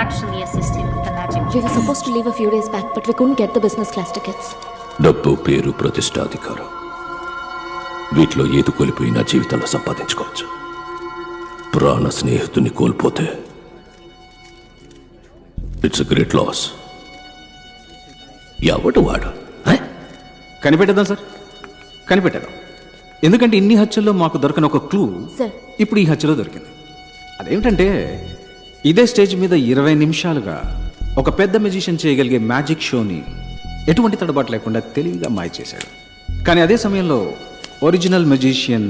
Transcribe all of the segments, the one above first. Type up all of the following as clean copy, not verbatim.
actually assist you with the magic? We were supposed to leave a few days back, but we couldn't get the business class tickets. డబ్బు, పేరు, ప్రతిష్ట, అధికారం వీటిలో ఏది కోల్పోయినా జీవితంలో సంపాదించుకోవచ్చు. ప్రాణ స్నేహితుని కోల్పోతే ఇట్స్ గ్రేట్ లాస్. ఎవడు వాడు? కనిపెట్టేద్దాం సార్, కనిపెట్టేద్దాం. ఎందుకంటే ఇన్ని హత్యల్లో మాకు దొరకని ఒక క్లూ ఇప్పుడు ఈ హత్యలో దొరికింది. అదేమిటంటే ఇదే స్టేజ్ మీద 20 నిమిషాలుగా ఒక పెద్ద మెజిషియన్ చేయగలిగే మ్యాజిక్ షోని ఎటువంటి తడబాటు లేకుండా తెలివిగా మాయ చేశాడు. కానీ అదే సమయంలో ఒరిజినల్ మెజిషియన్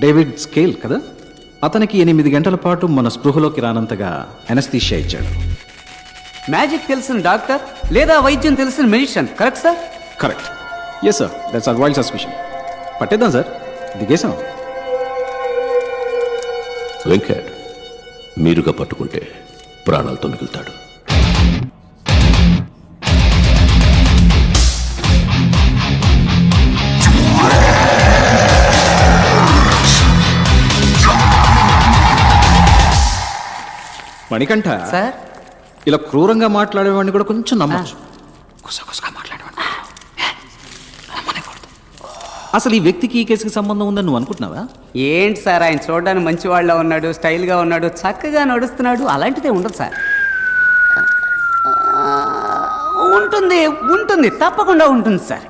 డేవిడ్ స్కేల్ కదా, అతనికి 8 గంటల పాటు మన స్పృహలోకి రానంతగా ఎనస్థీషియా ఇచ్చాడు. మ్యాజిక్ తెలిసిన డాక్టర్ లేదా వైద్యం తెలిసిన magician, correct sir? Correct. Yes sir, that's our wild suspicion. పట్టేద్దాం సార్, దిగేసాం. వెంకట్ మీరుగా పట్టుకుంటే ప్రాణాలతో మిగులుతాడు. మణికంఠ సార్, ఇలా క్రూరంగా మాట్లాడేవాడిని కూడా కొంచెం నమ్మచ్చు. కుసగుసగా మాట్లాడేవాడిని అసలు ఈ వ్యక్తికి ఈ కేసుకి సంబంధం ఉందని నువ్వు అనుకుంటున్నావా? ఏంటి సార్, ఆయన చూడడానికి మంచి వాళ్ళ ఉన్నాడు, స్టైల్గా ఉన్నాడు, చక్కగా నడుస్తున్నాడు. అలాంటిదే ఉండదు సార్. ఉంటుంది ఉంటుంది, తప్పకుండా ఉంటుంది సార్.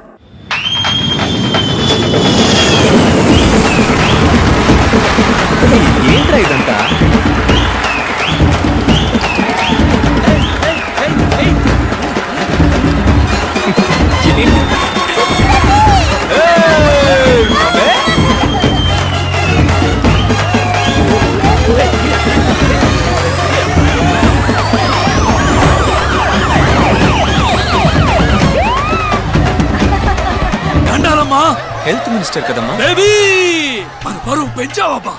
ఏంట్రా ఇదంతా? హెల్త్ మినిస్టర్ కదమ్మా. మన పరువు పెంచావబ్బా.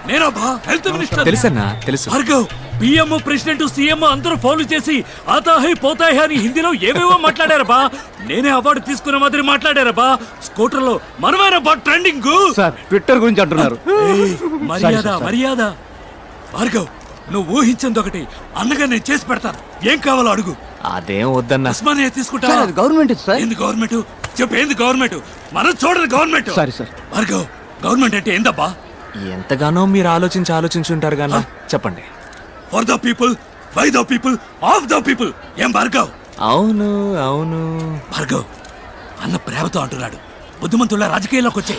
నేనబ్బా హెల్త్ మినిస్టర్. తెలుసన్నా, తెలుసు. భార్గవ్, పిఎం, ప్రెసిడెంట్, సీఎం అందరూ ఫౌలు చేసి ఆతాహై పోతాయి అని హిందీలో ఏవేవో మాట్లాడారబ్బా. నేనే అవార్డు తీసుకున్న మాదిరి మాట్లాడారబ్బా. స్కూటర్లో మనమేనబ్బా ట్రెండింగ్. సార్, ట్విట్టర్ గురించి అంటున్నారు. మర్యాద మర్యాద. భార్గవ్, నువ్వు ఊహించింది ఒకటి, అన్నగా నేను చేసి పెడతాను. ఏం కావాలో అడుగు. అదేం వద్దన్నా. ఉస్మానియా తీసుకుంటా. Government sir. ఏంది గవర్నమెంట్? చెప్పు, ఏంది గవర్నమెంట్? మనం చూడదు government. Sorry sir. Bhargav, government అంటే ఏందబ్బా? ఎంతగానో మీరు ఆలోచించుంటారు గానా. చెప్పండి. For the people, by the people, of the people. ఏం భార్గవ్? అవును అవును. భార్గవ్, అన్న ప్రేమతో అంటున్నాడు. బుద్ధిమంతుల రాజకీయాల్లోకి వచ్చే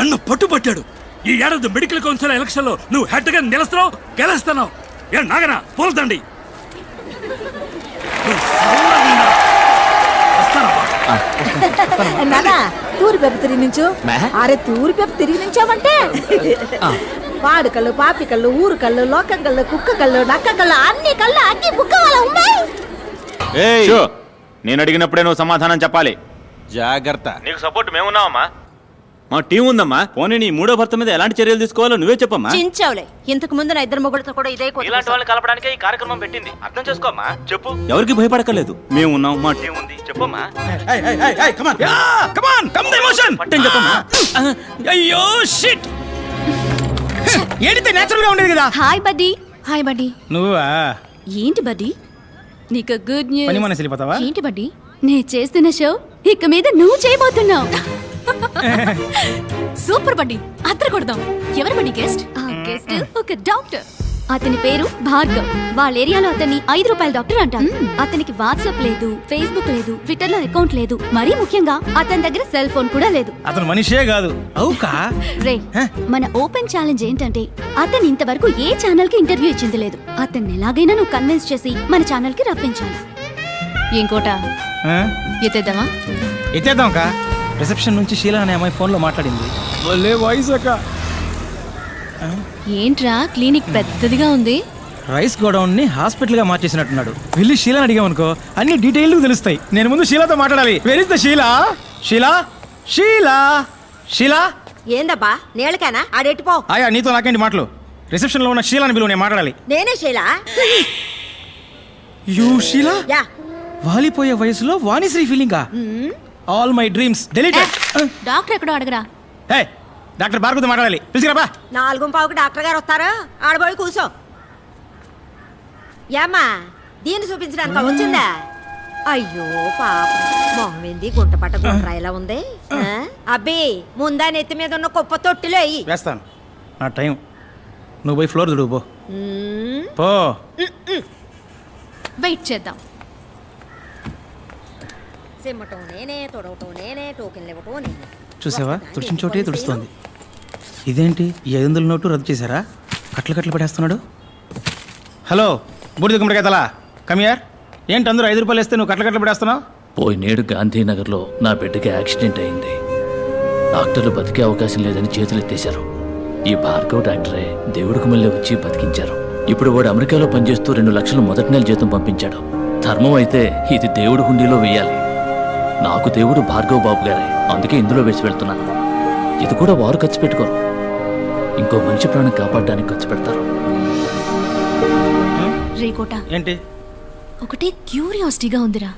అన్న పట్టుబట్టాడు. ఈ ఏడాది మెడికల్ కౌన్సిల్ ఎలక్షన్ లో నువ్వు హెడ్ గా నిలుస్తున్నావు, గెలుస్తున్నావు. ఏ నాగనా, పోల్దండి. నానా తూరి పెప్ప తిరిగి నుంచు. అరే తూరి పెప్ప తిరిగి నుంచావంటే పాడు కళ్ళు, పాపి కళ్ళు, ఊరు కళ్ళు, లోకం కళ్ళు, కుక్క కళ్ళు, నక్క కళ్ళు, అన్ని కళ్ళు అగ్గి బుక్క వాళ్ళ ఉన్నాయి. నేను అడిగినప్పుడే నువ్వు సమాధానం చెప్పాలి. జాగ్రత్త. నీకు సపోర్ట్ మేమున్నావమ్మా, మా టీం ఉందమ్మా. పోనీ నీ మూడో భర్త మీద ఎలాంటి చర్యలు తీసుకోవాలో నువ్వే చెప్పమ్మా. చించావులే, ఇంతకు ముందు నా ఇద్దరు మొగుడుతో కూడా ఇదే ఇలాంటి వాళ్ళని కలపడానికి ఈ కార్యక్రమం పెట్టింది. అర్థం చేసుకోమ్మా. చెప్పు. ఎవరికి భయపడకలేదు, మేము ఉన్నాం, మా టీం ఉంది. చెప్పమ్మా. అయ్యో షిట్. ఏడితే నేచురల్ గా ఉండేది కదా. Hi buddy. Hi buddy. నువ్వా? ఏంటి బడ్డీ, నీకు గుడ్ న్యూస్. పని మనసు వెళ్ళిపోతావా? ఏంటి బడ్డీ, నేను చేస్తున్న షో ఇక మీద నువ్వు చేయబోతున్నావు. సూపర్ బడ్డీ, అద్దరు కొడదాం. ఎవరు బడ్డీ గెస్ట్? గెస్ట్ ఒక డాక్టర్. అతని పేరు భార్గవ్. వాళ్ళ ఏరియాలో అతన్ని 5 రూపాయల డాక్టర్ అంటారు. అతనికి వాట్సాప్ లేదు, ఫేస్బుక్ లేదు, ట్విట్టర్ లో అకౌంట్ లేదు. మరీ ముఖ్యంగా అతని దగ్గర సెల్ ఫోన్ కూడా లేదు. అతను మనిషే కాదు. అవుకా రే, మన ఓపెన్ ఛాలెంజ్ ఏంటంటే అతను ఇంతవరకు ఏ ఛానల్ కి ఇంటర్వ్యూ ఇచ్చింది లేదు. అతన్ని ఎలాగైనా నువ్వు కన్విన్స్ చేసి మన ఛానల్ కి రప్పించాలి. ఇంకోట ఎత్తేద్దామా? ఎత్తేద్దాం. రిసెప్షన్ నుంచి షీలా అనే అమ్మాయి ఫోన్ లో మాట్లాడింది. వాయిస్ అక్క. ఏంట్రా క్లినిక్ పెద్దదిగా ఉంది. రైస్ గోడౌన్ ని హాస్పిటల్ గా మార్చేసినట్టున్నాడు. వెళ్ళి షీలాని అడిగామనుకో అన్ని డీటెయిల్ తెలుస్తాయి. నేను ముందు షీలాతో మాట్లాడాలి. Where is the Sheela? Sheela, Sheela, Sheela. ఏందబ్బా నేలకేనా? ఆడెట్టిపో. ఆయా, నీతో నాకేంటి మాటలు? రిసెప్షన్ లో ఉన్న షీలాని బిలువ, నేను మాట్లాడాలి. నేనే షీలా. యూ షీలా? యా. వాలిపోయే వయసులో వాణిశ్రీ ఫీలింగా? All my dreams deleted. Doctor ఎక్కడో అడగరా. హే, డాక్టర్ భార్గవ్తో మాట్లాడాలి. పిలిచిరాబా. 4:15కి డాక్టర్ గారు వస్తారు. ఆడబోయి కూర్చో. ఏమ్మా దీన్ని చూపించడానికి వచ్చిందా? అయ్యో పాప మొహం ఏంది గుంట పట్ట గుంట్రాయిలా ఉంది. అబ్బి ముందా నెత్తి మీద ఉన్న కుప్ప తొట్టిలో అయ్యి వేస్తాను నా టైం. నువ్వు పోయి ఫ్లోర్ దుడువు పో. వెయిట్ చేద్దాం. సిమ్మటం నేనే, తొడవటం నేనే, టోకెన్లు ఇవ్వటం నేనే. చూసావా తుడిచిన చోటే తుడుస్తోంది. ఇదేంటి ఈ 500 నోటు రద్దు చేశారా? కట్లు కట్లు పడేస్తున్నాడు. హలో బూడిద గుమ్మడికాయ తలా కమియార్. ఏంటి అందరూ 5 రూపాయలు వేస్తే నువ్వు కట్లు కట్లు పడేస్తున్నావు? పోయినేడు గాంధీనగర్లో నా బిడ్డకి యాక్సిడెంట్ అయింది. డాక్టర్లు బతికే అవకాశం లేదని చేతులెత్తేశారు. ఈ భార్గవ్ డాక్టరే దేవుడికి మళ్ళీ వచ్చి బతికించారు. ఇప్పుడు వాడు అమెరికాలో పనిచేస్తూ 2 లక్షలు మొదటి నెల జీతం పంపించాడు. ధర్మం అయితే ఇది దేవుడి హుండీలో వేయాలి. నాకు దేవుడు భార్గవ్ బాబు గారే, అందుకే ఇందులో వేసి వెళ్తున్నాను. ఇది కూడా వారు ఖర్చు పెట్టుకోరు, ఇంకో మంచి ప్రాణం కాపాడడానికి ఖర్చు పెడతారు. రేకోట ఏంటి ఒకటే క్యూరియాసిటీగా ఉందిరా.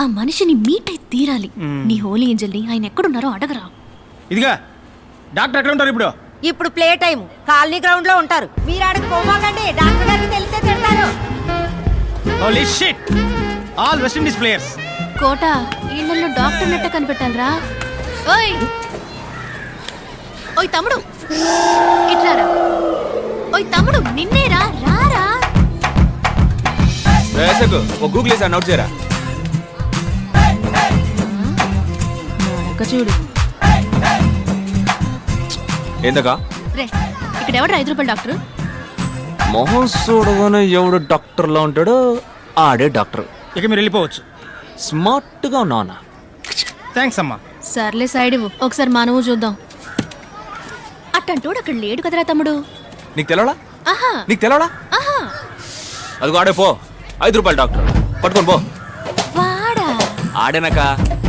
ఆ మనిషిని మీట్ అయి తీరాలి. నీ హోలీ ఏంజల్ని ఆయన ఎక్కడున్నారో అడగరా. ఇదిగా డాక్టర్ ఎక్కడ ఉంటారు ఇప్పుడు? ఇప్పుడు ప్లే టైం కాలనీ గ్రౌండ్ లో ఉంటారు. మీరు ఆడకు పోమాకండి, డాక్టర్ గారికి తెలిస్తే తిడతారు. Holy shit, all West Indies players. కోట ఇళ్లలో డాక్టర్ నెట్ట కనిపెట్టాలరా. ఓయ్ ఓయ్ తమ్ముడు ఇట్లారా. ఓయ్ తమ్ముడు నిన్నేరా, రారా. వేసకు ఓ గూగుల్ వేసి నోట్ చేయరా. చూడు ఏందకా రే, ఇక్కడ ఎవడు 5 రూపాయలు డాక్టర్? మొహం చూడగానే ఎవడు డాక్టర్లో ఉంటాడో ఆడే డాక్టర్. ఇక మీరు వెళ్ళిపోవచ్చు. స్మార్ట్గా ఉన్నావునా? థ్యాంక్స్ అమ్మా. సర్లే సైడ్ ఇవ్వు, ఒకసారి మనము చూద్దాం. అట్టంటోడు అక్కడ లేడు కదరా తమ్ముడు. నీకు తెలవడా? ఆహా నీకు తెలవడా? ఆహా అదిగో ఆడే పో. 5 రూపాయలు డాక్టర్ పట్టుకొని పో. వాడా ఆడేనాక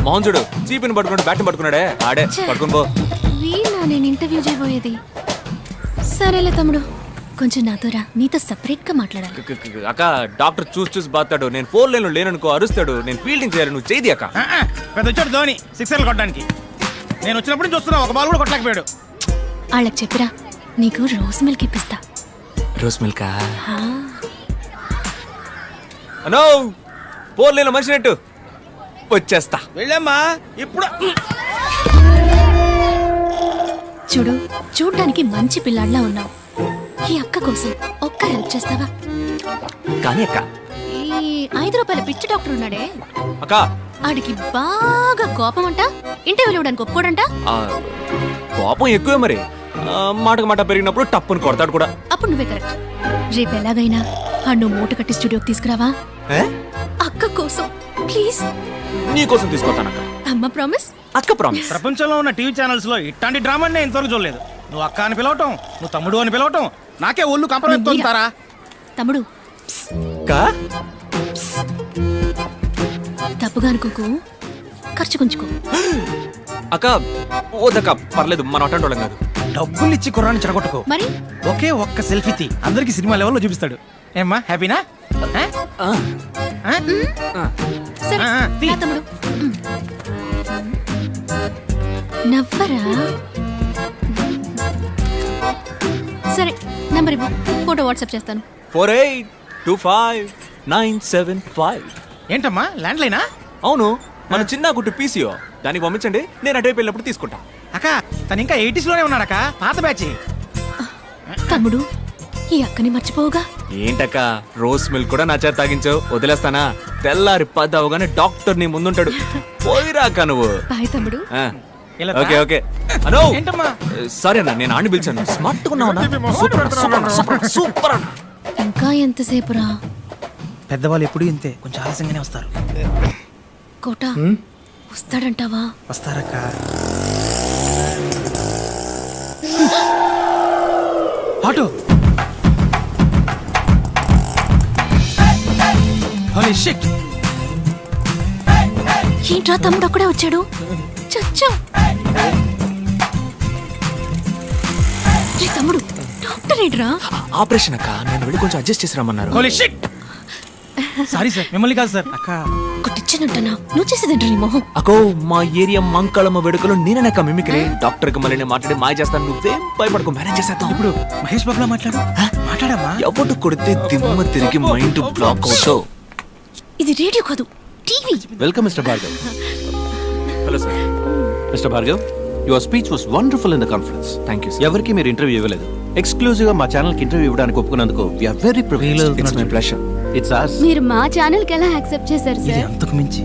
మొహం చూడు, చీపిని పట్టుకున్నాడు, బ్యాట్ని పట్టుకున్నాడే ఆడే. పట్టుకొని పో. వీళ్ళ నేను ఇంటర్వ్యూ చేయబోయేది. సరేలే తమ్ముడు, కొంచెం నాతో రా, నీతో సపరేట్ గా మాట్లాడాలి. అక్క డాక్టర్ చూసి బాతాడు. నేను 4 లైన్లో లేననుకో అరుస్తాడు. నేను ఫీల్డింగ్ చేయాలి, నువ్వు చేయి అక్క. పెద్ద వచ్చాడు ధోని సిక్సర్లు కొట్టడానికి. నేను వచ్చినప్పుడు చూస్తున్నా, ఒక బాల్ కూడా కొట్టలేకపోయాడు. వాళ్ళకి చెప్పిరా, నీకు రోజ్ మిల్క్ ఇప్పిస్తా. రోజ్ మిల్కా? అనో 4 లైన్లో మనిషి నెట్టు వచ్చేస్తా. వెళ్ళమ్మా ఇప్పుడు. చూడు, చూడ్డానికి మంచి పిల్లాడిలా ఉన్నావు. ఈ అక్క కోసం ఒక్క హెల్ప్ చేస్తావా? కానీ అక్క, ఈ 5 రూపాయల పిచ్చి డాక్టర్ ఉన్నాడే, అక్క ఆడికి బాగా కోపం అంట. ఇంటర్వ్యూలు ఇవ్వడానికి ఒప్పుకోడంట. ఆ, కోపం ఎక్కువే మరి. మాటకు మాట పెరిగినప్పుడు టప్పుని కొడతాడు కూడా. అప్పుడు నువ్వే కరెక్ట్. రేపు ఎలాగైనా ఆడు మూట కట్టి స్టూడియోకి తీసుకురావా? ఏ? అక్క కోసం ప్లీజ్. నీ కోసం తీసుకొస్తానక్క. అమ్మ ప్రామిస్. అక్క ప్రామిస్. ప్రపంచంలో ఉన్న టీవీ ఛానల్స్ లో ఇట్లాంటి డ్రామా నేను ఇంతవరకు చూడలేదు. నువ్వు అక్క అని పిలవటం, నువ్వు తమ్ముడు అని పిలవటం, నాకే ఒళ్ళు కంపరెత్తారా. తమ్ముడు అక్క తప్పుగా అనుకోకు, ఖర్చు కొంచుకో. అక్క ఓదక్క పర్లేదు, మన అటెండ్ వాళ్ళం కాదు. డబ్బులు ఇచ్చి కుర్రాన్ని చెడగొట్టుకో. మరి ఒకే ఒక్క సెల్ఫీ తీ, అందరికి సినిమా లెవెల్లో చూపిస్తాడు. ఏమ్మా హ్యాపీనా? సరే తీ. రా తమ్ముడు. నవ్వరా. సరే నంబర్ ఇవ్వు, ఫోటో వాట్సాప్ చేస్తాను. 48259755. ఏంటమ్మా ల్యాండ్ లైనా? అవును, మన చిన్న గుట్టు పీసీఓ. దానికి పంపించండి, నేను అటువైపు వెళ్ళినప్పుడు తీసుకుంటా. అక్క తను ఇంకా 80s లోనే ఉన్నాడక్క, పాత బ్యాచ్. తమ్ముడు, ఈ అక్కని మర్చిపోవుగా. ఏంటక్క, రోజ్ మిల్క్ కూడా నా చేత తాగించావు, వదిలేస్తానా? తెల్లారి 10 అవగానే డాక్టర్ నీ ముందుంటాడు. పోయిరాక నువ్వు. బాయ్ తమ్ముడు. ఆ, ఓకే ఓకే. అనో ఏంటమ్మా? సరే అన్న, నేను ఆడిని పిలిచాను. స్మార్ట్ గా ఉన్నావు. సూపర్ సూపర్ సూపర్ సూపర్ అన్న. ఇంకా ఎంతసేపు రా? పెద్దవాళ్ళు ఎప్పుడు ఇంతే, కొంచెం ఆలస్యంగానే వస్తారు. కోట వస్తాడంటావా? వస్తారక్క. ఆటో. Holy shit. ఏంట్రా తమ్ముడు అక్కడే వచ్చాడు? చచ్చా. తమ్ముడు డాక్టర్ ఏంట్రా? ఆపరేషన్ అక్క, నేను వెళ్ళి కొంచెం అడ్జస్ట్ చేసి రమ్మన్నారు. Holy shit. సారీ సార్, మిమ్మల్ని కాదు సార్. అక్క కొట్టి నచ్చినట్టనా నువ్వు చేసేదంట నీ మొహం. అకో మా ఏరియా మంకళమ్మ వేడుకలో నేనక మిమిక్రీ డాక్టర్ కి మళ్ళీ నేను మాట్లాడి మాయ చేస్తాను, నువ్వేం భయపడకు, మేనేజ్ చేసేద్దాం. ఇప్పుడు మహేష్ బాబులా మాట్లాడమ్మా. ఎవడు కొడితే దిమ్మ తిరిగి మైండ్ బ్లాక్ అవుతావు. ఇది రేడియో కాదు, TV. Welcome mister Bhargav. Hello sir. Mister Bhargav, your speech was wonderful in the conference. Thank you. ఎవరికి మీరు ఇంటర్వ్యూ ఇవ్వలేదు. ఎక్స్క్లూజివ్ గా మా ఛానల్ కి ఇంటర్వ్యూ ఇవ్వడానికి ఒప్పుకున్నందుకు we are very privileged. It's my pleasure. It's us. మీరు మా ఛానల్ కి ఎలా యాక్సెప్ట్ చేశారు ఇది సార్? అంతకు మించి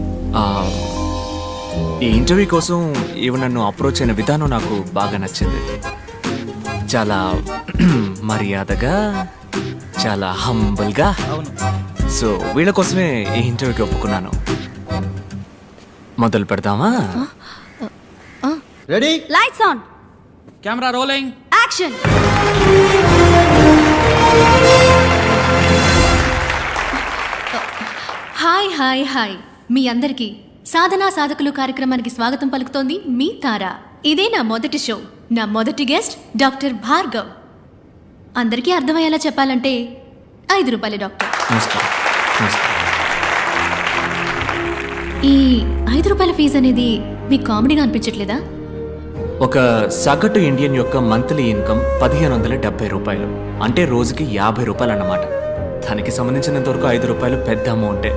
ఈ ఇంటర్వ్యూ కోసం ఈవెన్ నన్ను అప్రోచ్ అయిన విధానం నాకు బాగా నచ్చింది. చాలా మర్యాదగా, చాలా హంబుల్గా. సో వీళ్ళ కోసమే ఈ ఇంటర్వ్యూకి ఒప్పుకున్నాను. మొదలు పెడదామా? Ready, lights on, camera rolling, action. Hi hi hi, మీ అందరికీ సాధనా సాధకులు కార్యక్రమానికి స్వాగతం పలుకుతోంది మీ తార. ఇదే నా మొదటి షో. నా మొదటి గెస్ట్ డాక్టర్ భార్గవ్. అందరికీ అర్థమయ్యేలా చెప్పాలంటే 5 రూపాయల డాక్టర్. నమస్కారం. నమస్కారం. ఈ 5 రూపాయల ఫీజు అనేది మీకు కామెడీగా అనిపించట్లేదా? ఒక సగటు ఇండియన్ యొక్క మంత్లీ ఇన్కమ్ 1570 రూపాయలు, అంటే రోజుకి 50 రూపాయలు అన్నమాట. దానికి సంబంధించినంత వరకు 5 రూపాయలు పెద్ద అమౌంటే.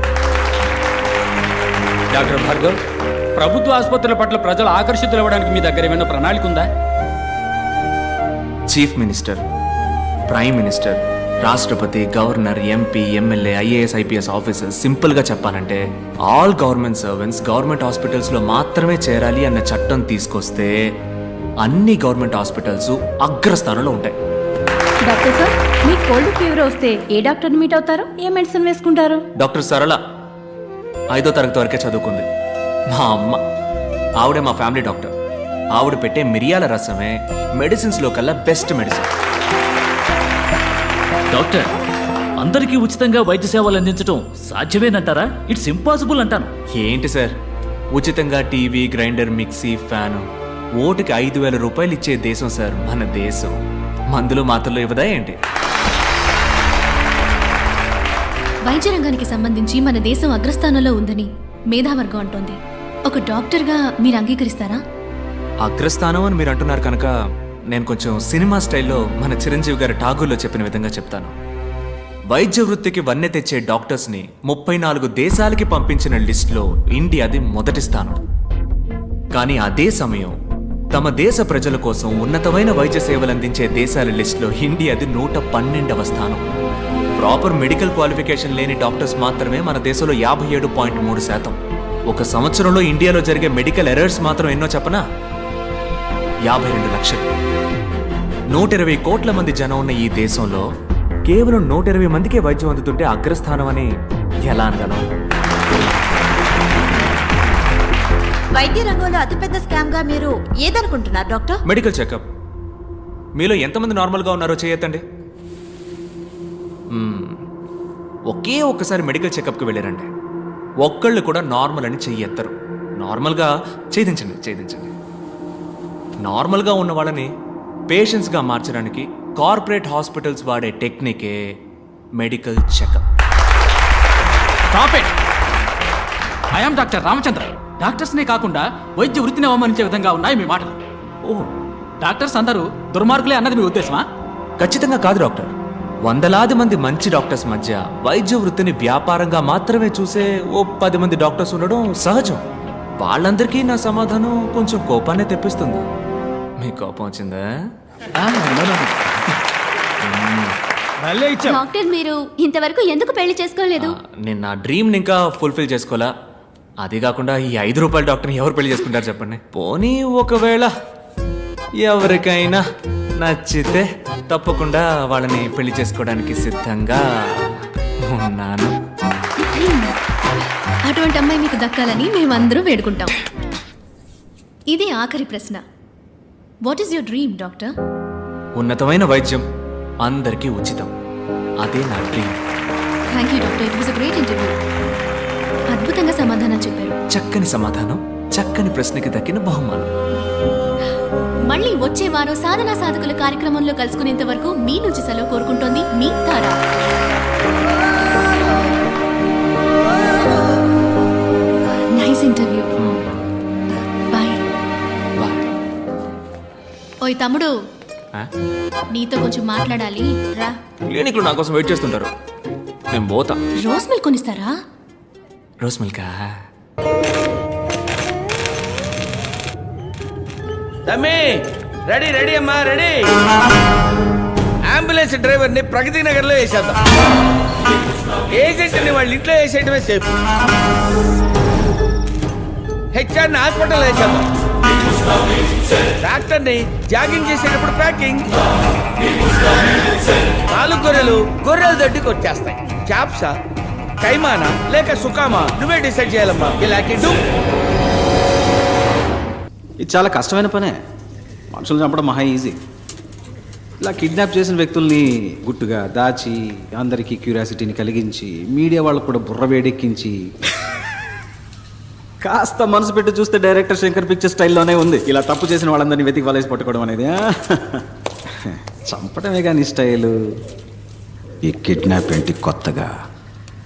డాక్టర్ భార్గవ్, ప్రభుత్వ ఆసుపత్రుల పట్ల ప్రజలు ఆకర్షితులు అవ్వడానికి మీ దగ్గర ఏమైనా ప్రణాళిక ఉందా? చీఫ్ మినిస్టర్, ప్రైమ్ మినిస్టర్, రాష్ట్రపతి, governor, MP, MLA, IAS, IPS officers, సింపుల్గా చెప్పాలంటే ఆల్ గవర్నమెంట్ సర్వెంట్స్ గవర్నమెంట్ హాస్పిటల్స్లో మాత్రమే చేరాలి అన్న చట్టం తీసుకొస్తే అన్ని గవర్నమెంట్ హాస్పిటల్స్ అగ్రస్థానంలో ఉంటాయి. డాక్టర్ సార్, మీకు కోల్డ్ ఫీవర్ వస్తే ఏ డాక్టర్ని మీట్ అవుతారు? ఏ మెడిసిన్ వేసుకుంటారు? డాక్టర్ సరళ 5వ తరగతి వరకే చదువుకుంది. మా అమ్మ, ఆవిడే మా ఫ్యామిలీ డాక్టర్. ఆవిడ పెట్టే మిరియాల రసమే మెడిసిన్స్లో కల్లా బెస్ట్ మెడిసిన్. డాక్టర్, అందరికీ ఉచితంగా వైద్య సేవలు అందించడం సాధ్యమేనంటారా? ఇట్స్ ఇంపాసిబుల్ అంటాను. ఏంటి సార్, ఉచితంగా టీవీ, గ్రైండర్, మిక్సీ, ఫ్యాను, ఓటుకి 5,000 రూపాయలు ఇచ్చే దేశం సార్ మన దేశం. మందులు మాత్రలు ఇవ్వదా ఏంటి? వైద్య రంగానికి సంబంధించి మన దేశం అగ్రస్థానంలో ఉందని మేధావర్గం అంటోంది. ఒక డాక్టర్గా మీరు అంగీకరిస్తారా? అగ్రస్థానం అని మీరు అంటున్నారు కనుక నేను కొంచెం సినిమా స్టైల్లో మన చిరంజీవి గారి ఠాగూర్లో చెప్పిన విధంగా చెప్తాను. వైద్య వృత్తికి వన్నె తెచ్చే డాక్టర్స్ని 34 దేశాలకి పంపించిన లిస్టులో ఇండియాది మొదటి స్థానం. కానీ అదే సమయం తమ దేశ ప్రజల కోసం ఉన్నతమైన వైద్య సేవలు అందించే దేశాల లిస్టులో ఇండియాది 112వ స్థానం. ప్రాపర్ మెడికల్ క్వాలిఫికేషన్ లేని డాక్టర్స్ మాత్రమే మన దేశంలో 57.3%. ఒక సంవత్సరంలో ఇండియాలో జరిగే మెడికల్ ఎర్రర్స్ మాత్రం ఎన్నో చెప్పనా? 52 లక్షలు. 120 కోట్ల మంది జనం ఉన్న ఈ దేశంలో కేవలం 120 మందికే వైద్యం అందుతుంటే అగ్రస్థానం అని ఎలా అనగలం? వైద్య రంగంలో అతిపెద్ద స్కామ్ గా మీరు ఏదనుకుంటున్నారు డాక్టర్? Medical checkup. మీలో ఎంతమంది నార్మల్గా ఉన్నారో చేయొద్దండి. ఒకే ఒక్కసారి మెడికల్ చెకప్కి వెళ్ళారండి, ఒక్కళ్ళు కూడా నార్మల్ అని చెయ్యెత్తరు. నార్మల్గా ఛేదించండి. నార్మల్గా ఉన్న వాళ్ళని పేషెంట్స్గా మార్చడానికి కార్పొరేట్ హాస్పిటల్స్ వాడే టెక్నికే medical checkup. I am doctor Ramachandra. డాక్టర్స్నే కాకుండా వైద్య వృత్తిని అవమానించే విధంగా ఉన్నాయి మీ మాటలు. ఓ, డాక్టర్స్ అందరూ దుర్మార్గులే అన్నది మీ ఉద్దేశమా? ఖచ్చితంగా కాదు డాక్టర్. వందలాది మంది మంచి డాక్టర్స్ మధ్య వైద్య వృత్తిని వ్యాపారంగా మాత్రమే చూసే ఓ 10 మంది డాక్టర్స్ ఉండడం సహజం. వాళ్ళందరికీ నా సమాధానం కొంచెం కోపాన్ని తెప్పిస్తుంది. మీ కోపం వచ్చిందా? డాక్టర్, మీరు ఇంతవరకు ఎందుకు పెళ్లి చేసుకోలేదు? నేను నా డ్రీమ్ని ఇంకా ఫుల్ఫిల్ చేసుకోవాలా. అది కాకుండా ఈ 5 రూపాయల డాక్టర్ని ఎవరు పెళ్లి చేసుకుంటారు చెప్పండి? పోనీ ఒకవేళ ఎవరికైనా నచ్చితే తప్పకుండా వాళ్ళని పెళ్లి చేసుకోవడానికి సిద్ధంగా ఉన్నాను. అటువంటి అమ్మాయి మీకు దక్కాలని మేమందరూ వేడుకుంటాం. ఇది ఆఖరి ప్రశ్న. What is your dream doctor? ఉన్నతమైన వైద్యం అందరికీ ఉచితం, అదే నా dream. Thank you doctor, it was a great interview. అద్భుతంగా సమాధానం చెప్పారు. చక్కని సమాధానం, చక్కని ప్రశ్నకి దక్కిన బహుమానం. మళ్ళీ వచ్చే వారం సాధనా సాధకుల కార్యక్రమంలో కలుసుకునేంత వరకు మీ నుంచి సెలవు కోరుకుంటోంది మీ తార. ఇంటర్వ్యూ. బాయ్. ఓయ్ తమ్ముడు, నీతో కొంచెం మాట్లాడాలి, రా. క్లినిక్లో నా కోసం వెయిట్ చేస్తుంటారు, నేను పోతా. రోజ్ మిల్క్ కొనిస్తారా? రోస్ మిల్కా? తమ్మి రెడీ రెడీ అమ్మా రెడీ. అంబులెన్స్ డ్రైవర్ ని ప్రగతి నగర్ లో వేసేద్దాం. ఏజెంట్ ని వాళ్ళ ఇంట్లో వేసేయటమే సేఫ్. హెచ్ఆర్ ని హాస్పిటల్ వేసేద్దాం. డాక్టర్ ని జాగింగ్ చేసేటప్పుడు ప్యాకింగ్. 4 గొర్రెల దొడ్డికి వచ్చేస్తాయి. చాప్సా, కైమానా లేక సుకామా నువ్వే డిసైడ్ చేయాలమ్మా. ఇలాంటి ఇది చాలా కష్టమైన పనే. మనుషులు చంపడం మహా ఈజీ. ఇలా కిడ్నాప్ చేసిన వ్యక్తుల్ని గుట్టుగా దాచి అందరికీ క్యూరియాసిటీని కలిగించి మీడియా వాళ్ళకు కూడా బుర్ర వేడెక్కించి కాస్త మనసు పెట్టి చూస్తే డైరెక్టర్ శంకర్ పిక్చర్ స్టైల్లోనే ఉంది. ఇలా తప్పు చేసిన వాళ్ళందరినీ వెతికి వాళ్ళేసి పట్టుకోవడం అనేది. చంపడమే కానీ స్టైలు. ఈ కిడ్నాప్ ఏంటి కొత్తగా?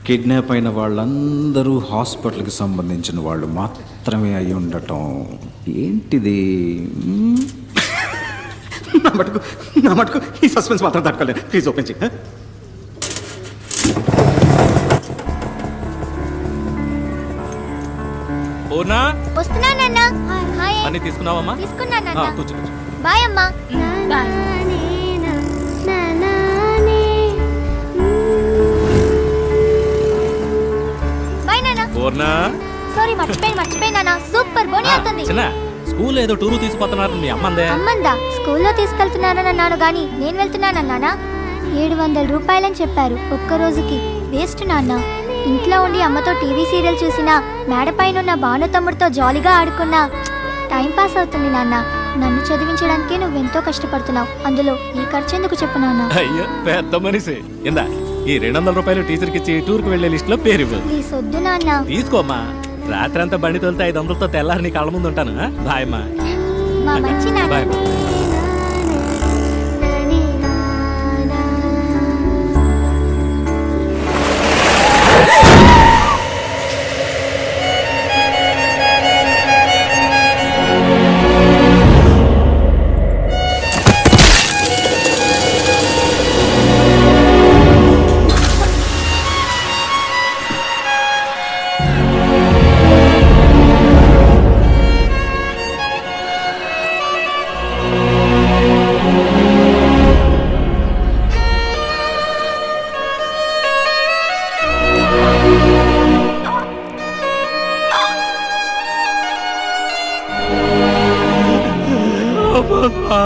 కిడ్నాప్ అయిన వాళ్ళందరూ హాస్పిటల్కి సంబంధించిన వాళ్ళు మాత్రమే అయి ఉండటం ఏంటిది? నా మటుకు ఈ సస్పెన్స్ మాత్రం తట్టుకోలేదు. ప్లీజ్ ఓపెన్ చేయి. వస్తున్నానన్నా. హాయ్. అన్ని తీసుకున్నావమ్మా? తీసుకున్నానన్నా. కూర్చో. బాయ్ అమ్మా. బాయ్. బాయ్ నాన్న. సారీ మర్చిపోయినా. సూపర్ బోని అవుతుంది. స్కూల్ ఏదో టూరు తీసుకుపోతున్నారు మీ అమ్మందే. అమ్మందా? స్కూల్లో తీసుకెళ్తున్నానని అన్నాను గాని నేను వెళ్తున్నానన్నానా? 700 రూపాయలని చెప్పారు ఒక్క రోజుకి. వేస్ట్ నాన్న. ఇంట్లో ఉండి అమ్మతో టీవీ సీరియల్ చూసినా, మేడపైనున్న భాను తమ్ముడితో జాలీగా ఆడుకున్నా టైం పాస్ అవుతుంది నాన్న. నన్ను చదివించడానికే నువ్వెంతో కష్టపడుతున్నావు. అందులో ఈ ఖర్చు ఎందుకు చెప్పు నాన్న? అయ్యో పెద్ద మనిషి. ఇందా ఈ 200 రూపాయలు టీచర్కి ఇచ్చి టూర్కి వెళ్లే లిస్ట్ లో పేరు ఇవ్వు. ప్లీజ్ వద్దు నాన్న. తీసుకోమ్మా. రాత్రి అంతా బండి తోలితే 500తో తెల్లారి నీ కళ్ళ ముందు ఉంటాను. బాయ్ అమ్మా. మా మంచి నాన్న. బాయ్.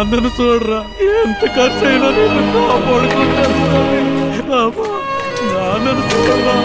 నన్ను చూడరా, ఎంత ఖర్చు అయినా నేను కాపాడుకుంటాను. నన్ను చూడరా.